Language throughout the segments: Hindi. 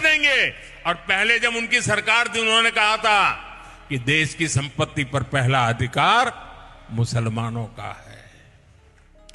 देंगे। और पहले जब उनकी सरकार थी उन्होंने कहा था कि देश की संपत्ति पर पहला अधिकार मुसलमानों का है।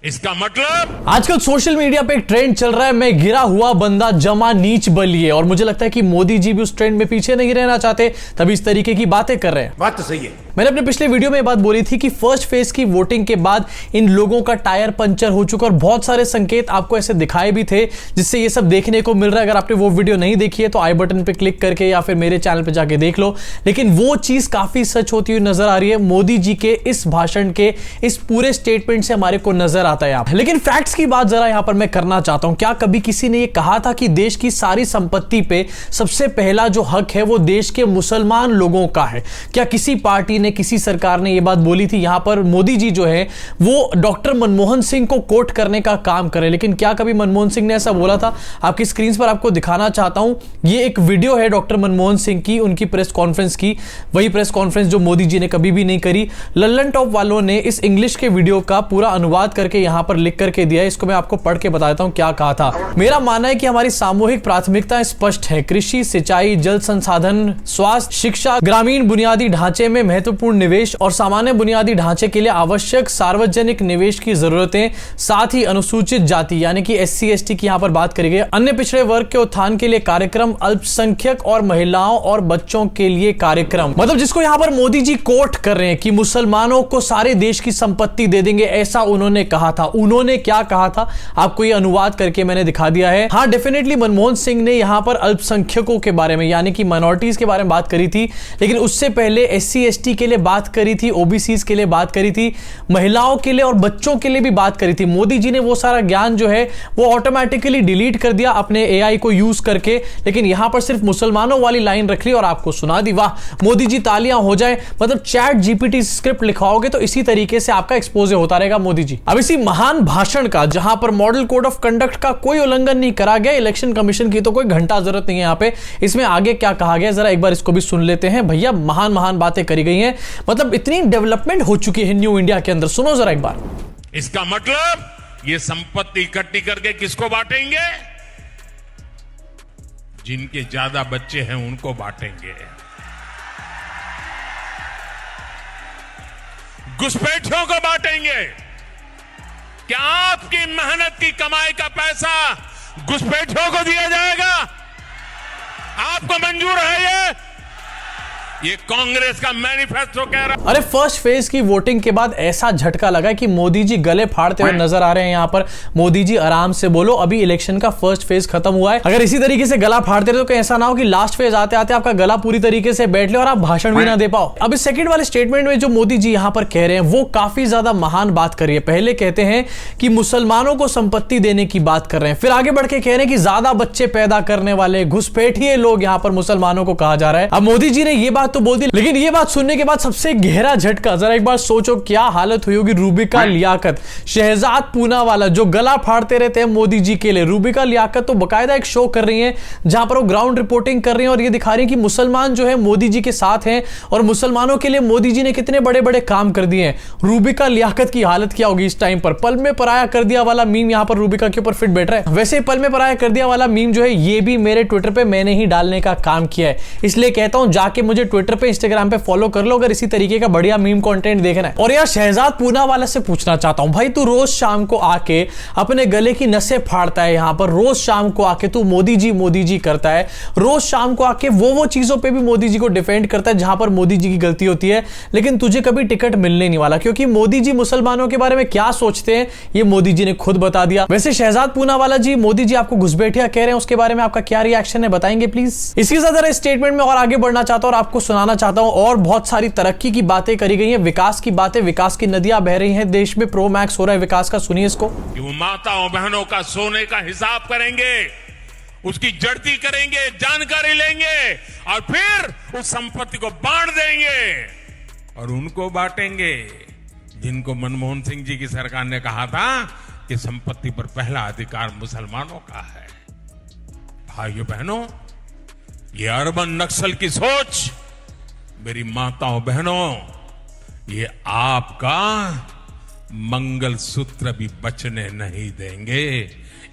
इसका मतलब आजकल सोशल मीडिया पे एक ट्रेंड चल रहा है, मैं गिरा हुआ बंदा जमा नीच बलिए, और मुझे लगता है कि मोदी जी भी उस ट्रेंड में पीछे नहीं रहना चाहते, तभी इस तरीके की बातें कर रहे हैं। बात तो सही है। मैंने अपने पिछले वीडियो में बात बोली थी कि फर्स्ट फेज की वोटिंग के बाद इन लोगों का टायर पंचर हो चुका, और बहुत सारे संकेत आपको ऐसे दिखाए भी थे जिससे ये सब देखने को मिल रहा है। अगर आपने वो वीडियो नहीं देखी है तो आई बटन पे क्लिक करके या फिर मेरे चैनल पे जाके देख लो, लेकिन वो चीज काफी सच होती हुई नजर आ रही है। मोदी जी के इस भाषण के इस पूरे स्टेटमेंट से हमारे को नजर आता है यहाँ। लेकिन फैक्ट्स की बात जरा यहां पर मैं करना चाहता हूं। क्या कभी किसी ने ये कहा था कि देश की सारी संपत्ति पे सबसे पहला जो हक है वो देश के मुसलमान लोगों का है? क्या किसी पार्टी ने, किसी सरकार ने ये बात बोली थी? यहां पर मोदी जी जो है वो डॉक्टर मनमोहन सिंह को कोट करने का काम करे, लेकिन क्या कभी मनमोहन सिंह ने ऐसा बोला था? आपकी स्क्रीन पर आपको दिखाना चाहता हूं, ये एक वीडियो है डॉक्टर मनमोहन सिंह की, उनकी प्रेस कॉन्फ्रेंस की, वही प्रेस कॉन्फ्रेंस जो मोदी जी ने कभी भी नहीं करी। लल्लन टॉप वालों ने इस इंग्लिश के वीडियो का पूरा अनुवाद करके यहां पर लिख करके दिया है। इसको मैं आपको पढ़ के बताता हूं क्या कहा था। मेरा मानना है कि हमारी सामूहिक प्राथमिकताएं स्पष्ट है। कृषि, सिंचाई, जल संसाधन, स्वास्थ्य, शिक्षा, ग्रामीण बुनियादी ढांचे में महत्वपूर्ण निवेश और सामान्य बुनियादी ढांचे के लिए आवश्यक सार्वजनिक निवेश की जरूरतें, साथ ही अनुसूचित जाति यानी कि SC ST की यहां पर बात करी गई, अन्य पिछड़े वर्ग के उत्थान के लिए कार्यक्रम, अल्पसंख्यक और महिलाओं और बच्चों के लिए कार्यक्रम। मतलब जिसको यहां पर मोदी जी कोट कर रहे हैं कि मुसलमानों को सारे देश की संपत्ति दे देंगे, ऐसा उन्होंने कहा था। उन्होंने क्या कहा था आपको ये अनुवाद करके मैंने दिखा दिया है। हाँ, डेफिनेटली मनमोहन सिंह ने यहां पर अल्पसंख्यकों के बारे में यानी कि माइनॉरिटीज के बारे में बात करी थी, लेकिन उससे पहले SC ST के लिए बात करी थी, OBCs के लिए बात करी थी, महिलाओं के लिए और बच्चों के लिए भी बात करी थी। मोदी जी ने वो सारा ज्ञान जो है वो ऑटोमेटिकली डिलीट कर दिया अपने AI को यूज करके, लेकिन यहां पर सिर्फ मुसलमानों वाली लाइन रख ली और आपको सुना दी। वाह मोदी जी, तालियां हो जाए। मतलब ChatGPT स्क्रिप्ट लिखवाओगे तो इसी तरीके से आपका एक्सपोज होता रहेगा मोदी जी। अब इसी महान भाषण का जहां पर मॉडल कोड ऑफ कंडक्ट का कोई उल्लंघन नहीं करा गया, इलेक्शन कमीशन की तो कोई घंटा जरूरत नहीं है यहां पे। इसमें आगे क्या कहा गया जरा एक बार इसको भी सुन लेते हैं। भैया महान महान बातें करी गई हैं, मतलब इतनी डेवलपमेंट हो चुकी है न्यू इंडिया के अंदर। सुनो जरा एक बार। इसका मतलब ये संपत्ति इकट्ठी करके किसको बांटेंगे? जिनके ज्यादा बच्चे हैं उनको बांटेंगे। घुसपैठियों को बांटेंगे। क्या आपकी मेहनत की कमाई का पैसा घुसपैठियों को दिया जाएगा? आपको मंजूर है? ये कांग्रेस का मैनिफेस्टो कह रहा है। अरे फर्स्ट फेज की वोटिंग के बाद ऐसा झटका लगा कि मोदी जी गले फाड़ते हुए नजर आ रहे हैं यहाँ पर। मोदी जी आराम से बोलो, अभी इलेक्शन का फर्स्ट फेज खत्म हुआ है। अगर इसी तरीके से गला फाड़ते रहे तो कहीं ऐसा ना हो कि लास्ट फेज आते आते आपका गला पूरी तरीके से बैठ ले और आप भाषण भी ना दे पाओ। अब इस सेकंड वाले स्टेटमेंट में जो मोदी जी यहाँ पर कह रहे हैं वो काफी ज्यादा महान बात कर रही है। पहले कहते हैं कि मुसलमानों को संपत्ति देने की बात कर रहे हैं, फिर आगे बढ़ के कह रहे हैं कि ज्यादा बच्चे पैदा करने वाले घुसपैठिए लोग यहाँ पर मुसलमानों को कहा जा रहा है। अब मोदी जी ने ये बात तो बोल दी, लेकिन ये बात सुनने के बाद सबसे गहरा झटका, जरा एक बार सोचो क्या हालत हुई होगी रूबिका लियाकत, शहजाद पूनावाला जो गला फाड़ते रहते हैं मोदी जी के लिए। रूबिका लियाकत तो बकायदा एक शो कर रही हैं जहां पर वो ग्राउंड रिपोर्टिंग कर रही हैं और ये दिखा रही हैं कि मुसलमान जो है मोदी जी के साथ हैं और मुसलमानों के लिए मोदी जी ने कितने बड़े बड़े काम कर दिए हैं। रूबिका लियाकत की हालत क्या होगी इस टाइम पर? पल में पराया कर दिया वाला मीम यहां पर रूबिका के ऊपर फिट बैठ रहा है। वैसे पल में पराया कर दिया वाला मीम जो है ये भी मेरे ट्विटर पे मैंने ही डालने का काम किया है, इसलिए कहता हूं जाके मुझे ट्विटर पे, इंस्टाग्राम पे फॉलो कर लो अगर इसी तरीके का बढ़िया मीम कंटेंट देखना है। और यार शहजाद पूनावाला से पूछना चाहता हूं, भाई तू रोज शाम को आके अपने गले की नसें फाड़ता है यहां पर, रोज शाम को आके तू मोदी जी करता है, रोज शाम को आके वो चीजों पे भी मोदी जी को डिफेंड करता है जहां पर मोदी जी की गलती होती है, लेकिन तुझे कभी टिकट मिलने नहीं वाला, क्योंकि मोदी जी मुसलमानों के बारे में क्या सोचते हैं ये मोदी जी ने खुद बता दिया। वैसे शहजाद पूनावाला जी, मोदी जी आपको घुसपैठिया कह रहे हैं, उसके बारे में आपका क्या रिएक्शन है बताएंगे प्लीज? इसके साथ स्टेटमेंट में और आगे बढ़ना चाहता हूं और आपको सुनाना चाहता हूं और बहुत सारी तरक्की की बातें करी गई हैं, विकास की बातें, विकास की नदियां बह रही हैं देश में, प्रो मैक्स हो रहा है विकास का। सुनिए इसको। कि वो माताओं बहनों का सोने का हिसाब करेंगे, उसकी जड़ती करेंगे, जानकारी लेंगे और फिर उस संपत्ति को बांट देंगे और उनको बांटेंगे जिनको मनमोहन सिंह जी की सरकार ने कहा था कि संपत्ति पर पहला अधिकार मुसलमानों का है। भाइयों बहनों, ये अर्बन नक्सल की सोच, मेरी माताओं बहनों, ये आपका मंगलसूत्र भी बचने नहीं देंगे,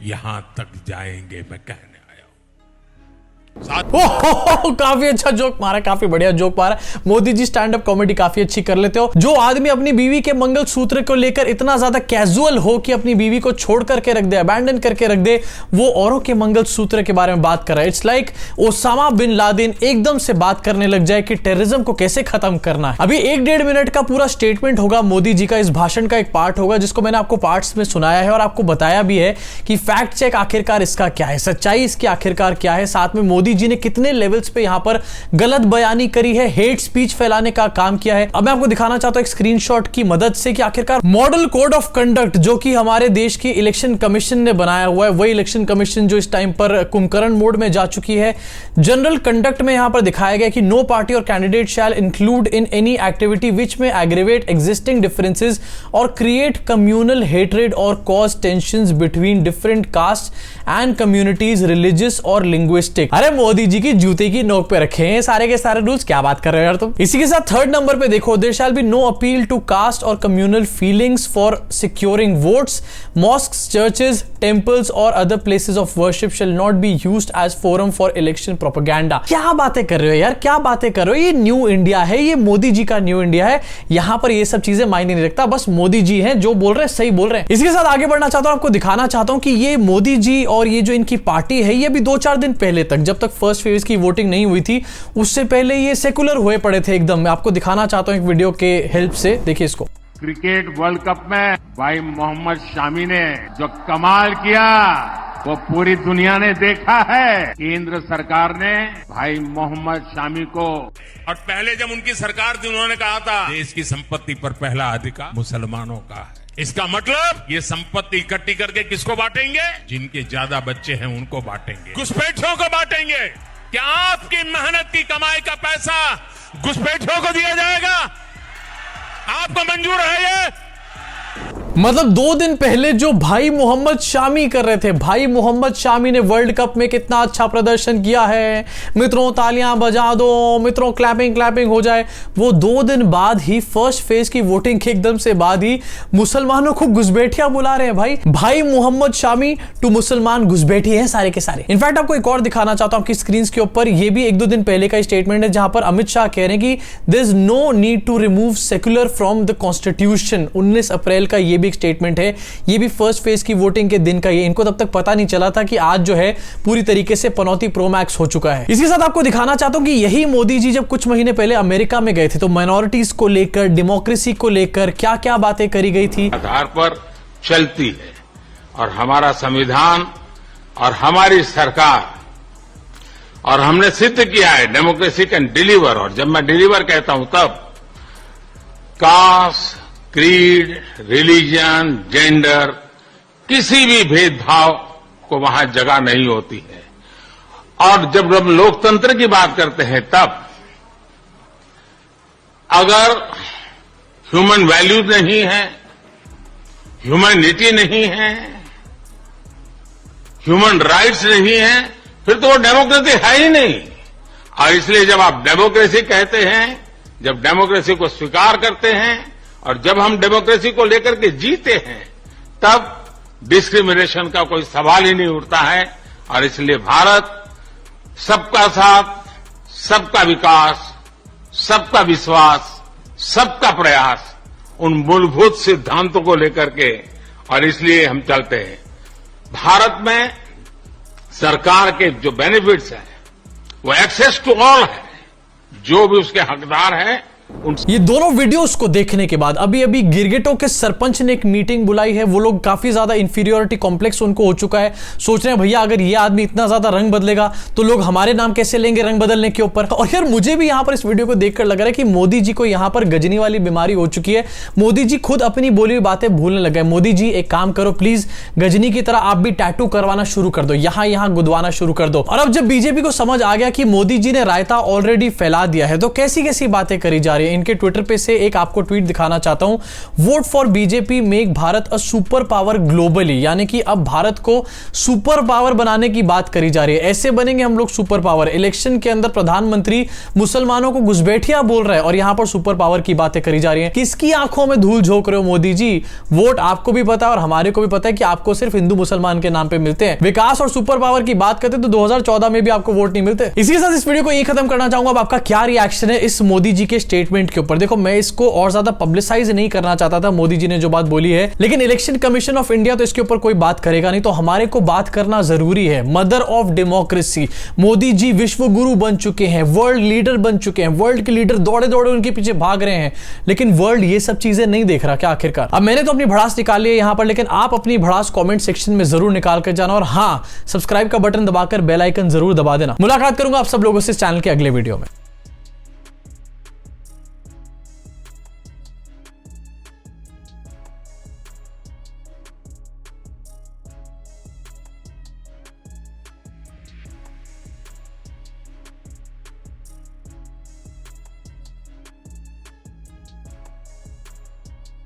यहां तक जाएंगे मैं कहने आया हूं। काफी अच्छा जोक मारा, काफी बढ़िया जोक मारा। Modi G stand up comedy काफी अच्छी कर लेते हो। जो आदमी अपनी बीवी के मंगलसूत्र को लेकर इतना ज्यादा कैजुअल हो कि अपनी बीवी को छोड़ करके रख दे, अबैंडन करके रख दे, वो औरों के मंगलसूत्र के बारे में बात कर रहा है। It's like Osama bin Laden एकदम से बात करने लग जाए कि टेररिज्म को कैसे खत्म करना है। अभी 1-1.5 मिनट का पूरा स्टेटमेंट होगा मोदी जी का, इस भाषण का एक पार्ट होगा जिसको मैंने आपको पार्ट्स में सुनाया है और आपको बताया भी है कि फैक्ट चेक आखिरकार इसका क्या है, सच्चाई इसकी आखिरकार क्या है, साथ में मोदी जी ने कितने लेवल्स पे यहां पर गलत बयानी करी है, हेट स्पीच फैलाने का काम किया है। अब मैं आपको दिखाना चाहता हूं एक स्क्रीनशॉट की मदद से कि आखिरकार मॉडल कोड ऑफ कंडक्ट जो कि हमारे देश की इलेक्शन कमीशन ने बनाया हुआ है, वही इलेक्शन कमीशन जो इस टाइम पर कुंभकर्ण मोड में जा चुकी है। जनरल कंडक्ट में यहां पर दिखाया गया कि नो पार्टी और candidate shall include in any activity which में एग्रीवेट एग्जिस्टिंग डिफरेंसेस और क्रिएट कम्युनल हेट्रेड और cause tensions between different caste and communities, religious और लिंग्विस्टिक। अरे मोदी जी की जूते की नोक पे रखे हैं सारे के सारे रूल्स, क्या बात कर रहे हो यार तुम। इसी के साथ 3rd नंबर पे देखो, there shall be no appeal to caste और communal feelings for securing votes, mosques, churches, temples और other places of worship shall not be used as forum for election propaganda. क्या बातें कर रहे हो यार, क्या बातें कर रहे हो। ये न्यू इंडिया है, ये मोदी जी का न्यू इंडिया है, यहां पर ये सब चीजें मायने नहीं रखता, बस मोदी जी हैं जो बोल रहे हैं सही बोल रहे हैं। इसके साथ आगे बढ़ना चाहता हूं, आपको दिखाना चाहता हूं कि ये मोदी जी और ये जो इनकी पार्टी है, ये भी 2-4 दिन पहले तक, जब तक फर्स्ट फेज की वोटिंग नहीं हुई थी, उससे पहले ये सेकुलर हुए पड़े थे एकदम। मैं आपको दिखाना चाहता हूं एक वीडियो के हेल्प से, देखिए इसको। क्रिकेट वर्ल्ड कप में भाई मोहम्मद शामी ने जो कमाल किया वो पूरी दुनिया ने देखा है। केंद्र सरकार ने भाई मोहम्मद शामी को, और पहले जब उनकी सरकार थी उन्होंने कहा था देश की संपत्ति पर पहला अधिकार मुसलमानों का है। इसका मतलब ये संपत्ति इकट्ठी करके किसको बांटेंगे? जिनके ज्यादा बच्चे हैं उनको बांटेंगे, घुसपैठियों को बांटेंगे। क्या आपकी मेहनत की कमाई का पैसा घुसपैठियों को दिया जाएगा? आपको मंजूर है ये? मतलब 2 दिन पहले जो भाई मोहम्मद शामी कर रहे थे, भाई मोहम्मद शामी ने वर्ल्ड कप में कितना अच्छा प्रदर्शन किया है, मित्रों तालियां बजा दो, मित्रों क्लैपिंग हो जाए, वो 2 दिन बाद ही फर्स्ट फेज की वोटिंग के एकदम से बाद ही मुसलमानों को घुसपैठियां बुला रहे हैं। भाई मोहम्मद शामी टू मुसलमान घुसपैठी है सारे के सारे। इनफैक्ट आपको एक और दिखाना चाहता हूं आपकी स्क्रीन के ऊपर, ये भी 1-2 दिन पहले का स्टेटमेंट है जहां पर अमित शाह कह रहे हैं कि there is no need to remove secular from the constitution. 19 April का ये भी एक स्टेटमेंट है, ये भी फर्स्ट फेज की वोटिंग के दिन का। ये इनको तब तक पता नहीं चला था कि आज जो है पूरी तरीके से पनौती प्रो मैक्स हो चुका है। इसके साथ आपको दिखाना चाहता हूं कि यही मोदी जी जब कुछ महीने पहले अमेरिका में गए थे तो माइनॉरिटीज को लेकर, डेमोक्रेसी को लेकर क्या क्या बातें करी गई थी। आधार पर चलती है और हमारा संविधान और हमारी सरकार, और हमने सिद्ध किया है डेमोक्रेसी कैन डिलीवर। और जब मैं डिलीवर कहता हूं तब कास्ट, क्रीड, रिलीजन, जेंडर, किसी भी भेदभाव को वहां जगह नहीं होती है। और जब हम लोकतंत्र की बात करते हैं तब अगर ह्यूमन वैल्यूज नहीं है, ह्यूमैनिटी नहीं है, ह्यूमन राइट्स नहीं है, फिर तो वो डेमोक्रेसी है ही नहीं। और इसलिए जब आप डेमोक्रेसी कहते हैं, जब डेमोक्रेसी को स्वीकार करते हैं और जब हम डेमोक्रेसी को लेकर के जीते हैं, तब डिस्क्रिमिनेशन का कोई सवाल ही नहीं उठता है। और इसलिए भारत सबका साथ, सबका विकास, सबका विश्वास, सबका प्रयास, उन मूलभूत सिद्धांतों को लेकर के, और इसलिए हम चलते हैं। भारत में सरकार के जो बेनिफिट्स हैं वो एक्सेस टू ऑल है, जो भी उसके हकदार हैं। ये दोनों वीडियोस को देखने के बाद अभी अभी गिरगिटों के सरपंच ने एक मीटिंग बुलाई है। वो लोग काफी ज्यादा इंफीरियोरिटी कॉम्प्लेक्स उनको हो चुका है, सोच रहे हैं भैया अगर ये आदमी इतना ज्यादा रंग बदलेगा तो लोग हमारे नाम कैसे लेंगे रंग बदलने के ऊपर। और यार मुझे भी यहां पर इस वीडियो को देखकर लग रहा है कि मोदी जी को यहां पर गजनी वाली बीमारी हो चुकी है। मोदी जी खुद अपनी बोली हुई बातें भूलने लगे। मोदी जी एक काम करो प्लीज, गजनी की तरह आप भी टैटू करवाना शुरू कर दो, यहां गुदवाना शुरू कर दो। और अब जब बीजेपी को समझ आ गया कि मोदी जी ने रायता ऑलरेडी फैला दिया है तो कैसी कैसी बातें करी जा रही है। इनके ट्विटर पे से एक आपको ट्वीट दिखाना चाहता हूं, vote for BJP make Bharat a super power globally, यानी कि अब भारत को सुपर पावर बनाने की बात करी जा रही है। ऐसे बनेंगे हम लोग सुपर पावर। इलेक्शन के अंदर प्रधानमंत्री मुसलमानों को घुसपैठिया बोल रहे हैं और यहां पर सुपर पावर की बातें करी जा रही है। किसकी आंखों में धूल झोंक रहे हो मोदी जी? वोट आपको भी पता है और हमारे को भी पता है कि आपको सिर्फ हिंदू मुसलमान के नाम पे मिलते हैं। विकास और सुपर पावर की बात करते तो 2014 में भी आपको वोट नहीं मिलते। इसी के साथ इस वीडियो को यही खत्म करना चाहूंगा। अब आपका क्या रिएक्शन है इस मोदी जी के स्टेटमेंट के ऊपर? देखो, मैं इसको और ज्यादा पब्लिसाइज नहीं करना चाहता था, मोदी जी ने जो बात बोली है, लेकिन इलेक्शन कमीशन ऑफ इंडिया तो इसके ऊपर कोई बात करेगा नहीं, तो हमारे को बात करना जरूरी है। Mother of democracy Modi ji विश्व गुरु बन चुके हैं, वर्ल्ड लीडर बन चुके हैं, वर्ल्ड के लीडर दौड़े दौड़े उनके पीछे भाग रहे हैं, लेकिन वर्ल्ड ये सब चीजें नहीं देख रहा क्या आखिरकार? अब मैंने तो अपनी भड़ास निकाली है यहां पर, लेकिन आप अपनी भड़ास कमेंट सेक्शन में जरूर निकाल कर जाना और हां, सब्सक्राइब का बटन दबाकर बेल आइकन जरूर दबा देना। मुलाकात करूंगा आप सब लोगों से इस चैनल के अगले वीडियो में।